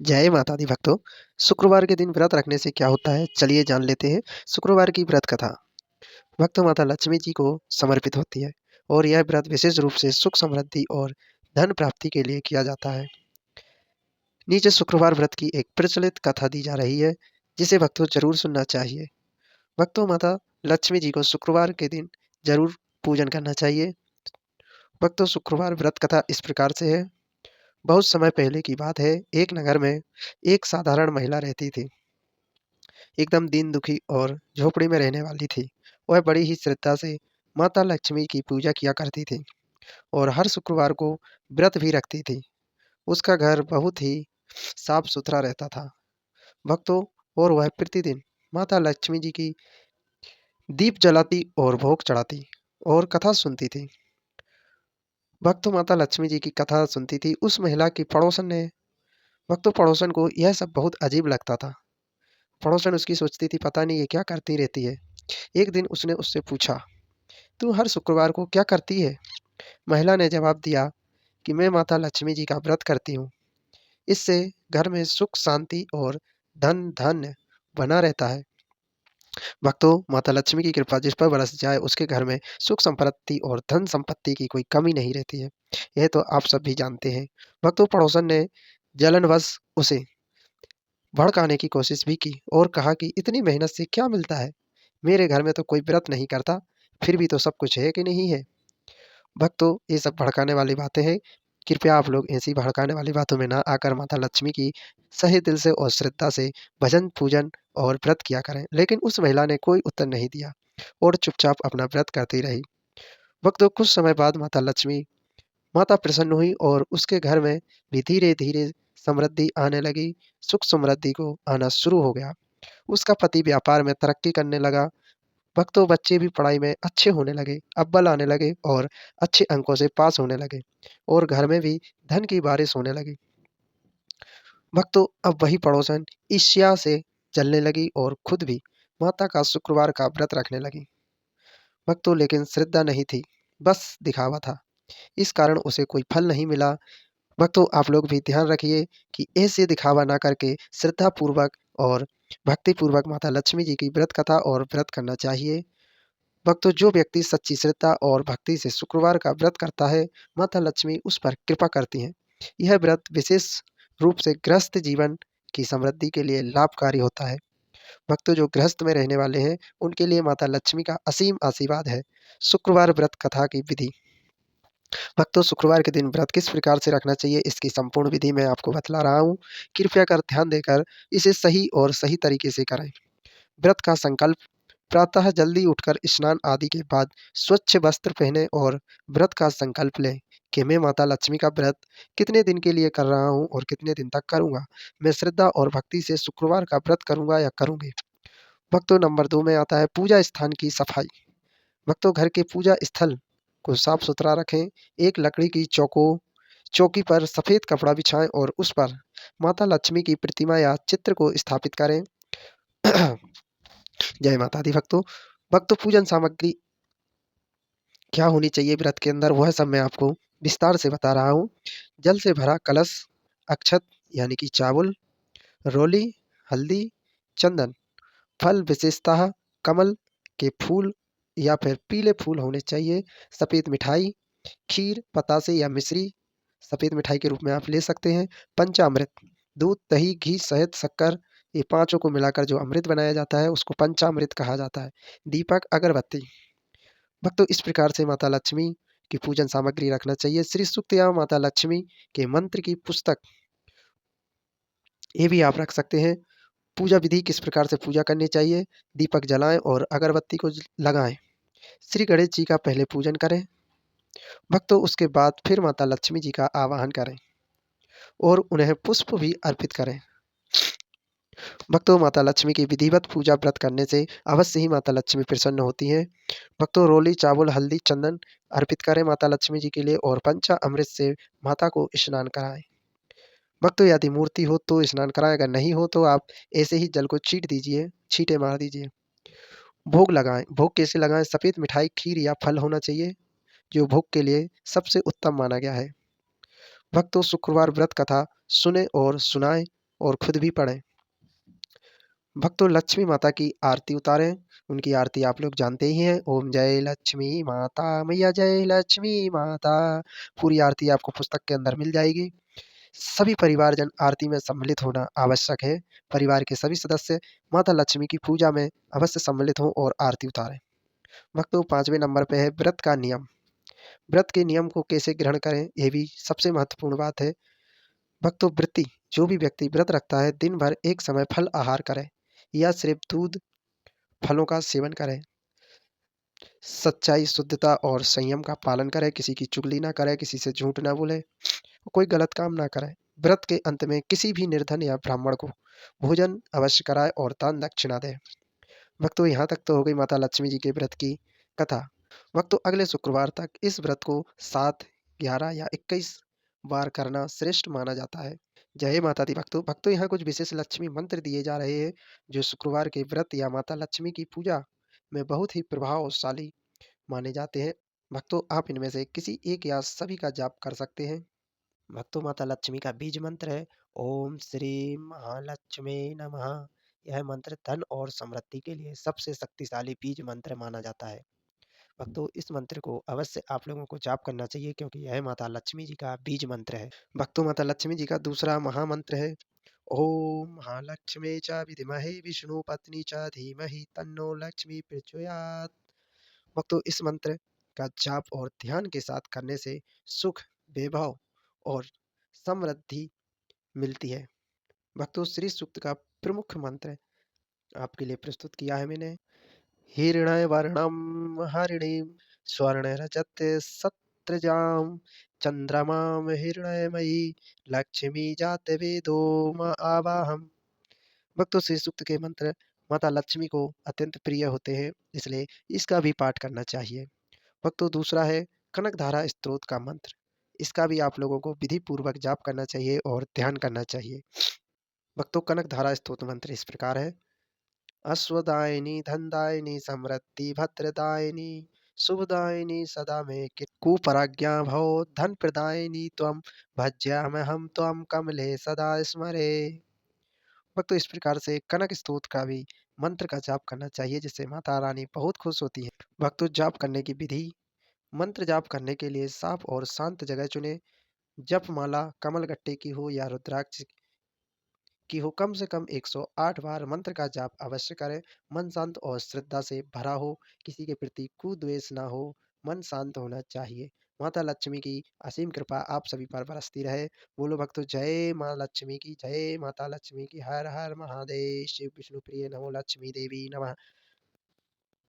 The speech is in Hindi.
जय माता दी भक्तों। शुक्रवार के दिन व्रत रखने से क्या होता है, चलिए जान लेते हैं। शुक्रवार की व्रत कथा भक्त माता लक्ष्मी जी को समर्पित होती है और यह व्रत विशेष रूप से सुख समृद्धि और धन प्राप्ति के लिए किया जाता है। नीचे शुक्रवार व्रत की एक प्रचलित कथा दी जा रही है, जिसे भक्तों जरूर सुनना चाहिए। भक्तों, माता लक्ष्मी जी को शुक्रवार के दिन जरूर पूजन करना चाहिए। भक्तों, शुक्रवार व्रत कथा इस प्रकार से है। बहुत समय पहले की बात है। एक नगर में एक साधारण महिला रहती थी। एकदम दीन दुखी और झोपड़ी में रहने वाली थी। वह बड़ी ही श्रद्धा से माता लक्ष्मी की पूजा किया करती थी और हर शुक्रवार को व्रत भी रखती थी। उसका घर बहुत ही साफ सुथरा रहता था। भक्तों, और वह प्रतिदिन माता लक्ष्मी जी की दीप जलाती और भोग चढ़ाती और कथा सुनती थी। भक्तों, माता लक्ष्मी जी की कथा सुनती थी। उस महिला की पड़ोसन ने भक्तों पड़ोसन को यह सब बहुत अजीब लगता था। पड़ोसन उसकी सोचती थी, पता नहीं ये क्या करती रहती है। एक दिन उसने उससे पूछा, तू हर शुक्रवार को क्या करती है? महिला ने जवाब दिया कि मैं माता लक्ष्मी जी का व्रत करती हूँ। इससे घर में सुख शांति और धन धान्य बना रहता है। भक्तों, माता लक्ष्मी की कृपा जिस पर बरस जाए उसके घर में सुख संपत्ति और धन संपत्ति की कोई कमी नहीं रहती है। यह तो आप सब भी जानते हैं। भक्तों, पड़ोसन ने जलनवश उसे भड़काने की कोशिश भी की और कहा कि इतनी मेहनत से क्या मिलता है? मेरे घर में तो कोई व्रत नहीं करता, फिर भी तो सब कुछ है कि नहीं है? भक्तों, ये सब भड़काने वाली बातें हैं। कृपया आप लोग ऐसी भड़काने वाली बातों में ना आकर माता लक्ष्मी की सही दिल से और श्रद्धा से भजन पूजन और व्रत किया करें। लेकिन उस महिला ने कोई उत्तर नहीं दिया और चुपचाप अपना व्रत करती रही। भक्तों, कुछ समय बाद माता प्रसन्न हुई और उसके घर में भी धीरे धीरे समृद्धि आने लगी। सुख समृद्धि को आना शुरू हो गया। उसका पति व्यापार में तरक्की करने लगा। भक्तों, बच्चे भी पढ़ाई में अच्छे होने लगे, अव्वल आने लगे और अच्छे अंकों से पास होने लगे और घर में भी धन की बारिश होने लगी। भक्तों, अब वही पड़ोसन ईर्ष्या से जलने लगी और खुद भी माता का शुक्रवार का व्रत रखने लगी। भक्तों, लेकिन श्रद्धा नहीं थी, बस दिखावा था। इस कारण उसे कोई फल नहीं मिला। भक्तों, आप लोग भी ध्यान रखिए कि ऐसे दिखावा ना करके श्रद्धा पूर्वक और भक्ति पूर्वक माता लक्ष्मी जी की व्रत कथा और व्रत करना चाहिए। भक्तों, जो व्यक्ति सच्ची श्रद्धा और भक्ति से शुक्रवार का व्रत करता है, माता लक्ष्मी उस पर कृपा करती हैं। यह व्रत विशेष रूप से गृहस्थ जीवन की समृद्धि के लिए लाभकारी होता है। भक्तों, जो गृहस्थ में रहने वाले हैं, उनके लिए माता लक्ष्मी का असीम आशीर्वाद है। शुक्रवार व्रत कथा की विधि। भक्तों, शुक्रवार के दिन व्रत किस प्रकार से रखना चाहिए, इसकी संपूर्ण विधि मैं आपको बतला रहा हूँ। कृपया कर ध्यान देकर इसे सही और सही तरीके से करें। व्रत का संकल्प। प्रातः जल्दी उठकर स्नान आदि के बाद स्वच्छ वस्त्र पहने और व्रत का संकल्प लें कि मैं माता लक्ष्मी का व्रत कितने दिन के लिए कर रहा हूँ और कितने दिन तक करूँगा। मैं श्रद्धा और भक्ति से शुक्रवार का व्रत करूँगा या करूँगी। भक्तों, नंबर 2 में आता है पूजा स्थान की सफाई। भक्तों, घर के पूजा स्थल को साफ सुथरा रखें। एक लकड़ी की चौकी पर सफेद कपड़ा बिछाएं और उस पर माता लक्ष्मी की प्रतिमा या चित्र को स्थापित करें। जय माता दी भक्तों। भक्तों, पूजन सामग्री क्या होनी चाहिए व्रत के अंदर, वह सब मैं आपको विस्तार से बता रहा हूँ। जल से भरा कलश, अक्षत यानी कि चावल, रोली, हल्दी, चंदन, फल विशेषतः कमल के फूल या फिर पीले फूल होने चाहिए। सफ़ेद मिठाई, खीर, बतासे या मिश्री सफ़ेद मिठाई के रूप में आप ले सकते हैं। पंचामृत, दूध, दही, घी, शहद, शक्कर, ये पांचों को मिलाकर जो अमृत बनाया जाता है उसको पंचामृत कहा जाता है। दीपक, अगरबत्ती। भक्तों, इस प्रकार से माता लक्ष्मी की पूजन सामग्री रखना चाहिए। श्री सूक्त या माता लक्ष्मी के मंत्र की पुस्तक ये भी आप रख सकते हैं। पूजा विधि किस प्रकार से पूजा करनी चाहिए। दीपक जलाएं और अगरबत्ती को लगाएं। श्री गणेश जी का पहले पूजन करें। भक्तों, उसके बाद फिर माता लक्ष्मी जी का आवाहन करें और उन्हें पुष्प भी अर्पित करें। भक्तों, माता लक्ष्मी की विधिवत पूजा व्रत करने से अवश्य ही माता लक्ष्मी प्रसन्न होती हैं। भक्तों, रोली, चावल, हल्दी, चंदन अर्पित करें माता लक्ष्मी जी के लिए और पंचा अमृत से माता को स्नान कराएं। भक्तों, यदि मूर्ति हो तो स्नान कराएं, अगर नहीं हो तो आप ऐसे ही जल को छींटे मार दीजिए। भोग लगाएं। भोग कैसे लगाएं? सफ़ेद मिठाई, खीर या फल होना चाहिए, जो भोग के लिए सबसे उत्तम माना गया है। भक्तों, शुक्रवार व्रत कथा सुने और सुनाएं और खुद भी पढ़ें। भक्तों, लक्ष्मी माता की आरती उतारें। उनकी आरती आप लोग जानते ही हैं। ओम जय लक्ष्मी माता मैया, जय लक्ष्मी माता। पूरी आरती आपको पुस्तक के अंदर मिल जाएगी। सभी परिवारजन आरती में सम्मिलित होना आवश्यक है। परिवार के सभी सदस्य माता लक्ष्मी की पूजा में अवश्य सम्मिलित हों और आरती उतारें। भक्तों, 5वें नंबर पे है व्रत का नियम। व्रत के नियम को कैसे ग्रहण करें, ये भी सबसे महत्वपूर्ण बात है। भक्तों, जो भी व्यक्ति व्रत रखता है, दिन भर एक समय फल आहार करे या सिर्फ दूध फलों का सेवन करें। सच्चाई, शुद्धता और संयम का पालन करें। किसी की चुगली ना करें, किसी से झूठ ना बोले, कोई गलत काम ना करें। व्रत के अंत में किसी भी निर्धन या ब्राह्मण को भोजन अवश्य कराए और दान दक्षिणा दे। भक्तों, यहाँ तक तो हो गई माता लक्ष्मी जी के व्रत की कथा। भक्तों, अगले शुक्रवार तक इस व्रत को 7, 11 या 21 बार करना श्रेष्ठ माना जाता है। जय माता दी। भक्तों, यहाँ कुछ विशेष लक्ष्मी मंत्र दिए जा रहे हैं जो शुक्रवार के व्रत या माता लक्ष्मी की पूजा में बहुत ही प्रभावशाली माने जाते हैं। भक्तों, आप इनमें से किसी एक या सभी का जाप कर सकते हैं। भक्तों, माता लक्ष्मी का बीज मंत्र है ओम श्री महालक्ष्मी नमः। यह मंत्र धन और समृद्धि के लिए सबसे शक्तिशाली बीज मंत्र माना जाता है। भक्तों, इस मंत्र को अवश्य आप लोगों को जाप करना चाहिए क्योंकि यह माता लक्ष्मी जी का बीज मंत्र है। भक्तों, माता लक्ष्मी जी का दूसरा महामंत्र है ओम महालक्ष्मी च विद्महे विष्णु पत्नी च धीमहि तन्नो लक्ष्मी प्रचोदयात्। भक्तों, इस मंत्र का जाप और ध्यान के साथ करने से सुख, वैभव और समृद्धि मिलती है। भक्तों, श्री सूक्त का प्रमुख मंत्र आपके लिए प्रस्तुत किया है मैंने। हिरण्यवर्णं हरिणीं स्वर्णरजत सत्रजां चंद्रमां हिरण्मयी लक्ष्मी जात वेदो म आवाहम। भक्तों, श्री सूक्त के मंत्र माता लक्ष्मी को अत्यंत प्रिय होते हैं, इसलिए इसका भी पाठ करना चाहिए। भक्तों, दूसरा है कनकधारा स्तोत्र का मंत्र। इसका भी आप लोगों को विधि पूर्वक जाप करना चाहिए और ध्यान करना चाहिए। भक्तों, कनकधारा स्तोत्र मंत्र इस प्रकार है। अश्वदायिनी धनदायिनी समृद्धि भद्रदायिनी शुभदायिनी सदा मे कुपराज्ञा भव धन प्रदायिनी त्वं भज्याम्यहं त्वं कमले सदा स्मरे। भक्तों, इस प्रकार से कनक स्तोत्र का भी मंत्र का जाप करना चाहिए जिससे माता रानी बहुत खुश होती है। भक्तों, जाप करने की विधि। मंत्र जाप करने के लिए साफ और शांत जगह चुनें। जप माला कमलगट्टे की हो या रुद्राक्ष की हो, कम से कम 108 बार मंत्र का जाप अवश्य करें। मन शांत और श्रद्धा से भरा हो, किसी के प्रति कुद्वेष ना हो, मन शांत होना चाहिए। माता लक्ष्मी की असीम कृपा आप सभी पर बरसती रहे। बोलो भक्तों, जय माँ लक्ष्मी की, जय माता लक्ष्मी की। हर हर महादेव। शिव विष्णु प्रिय नमो लक्ष्मी देवी नमः।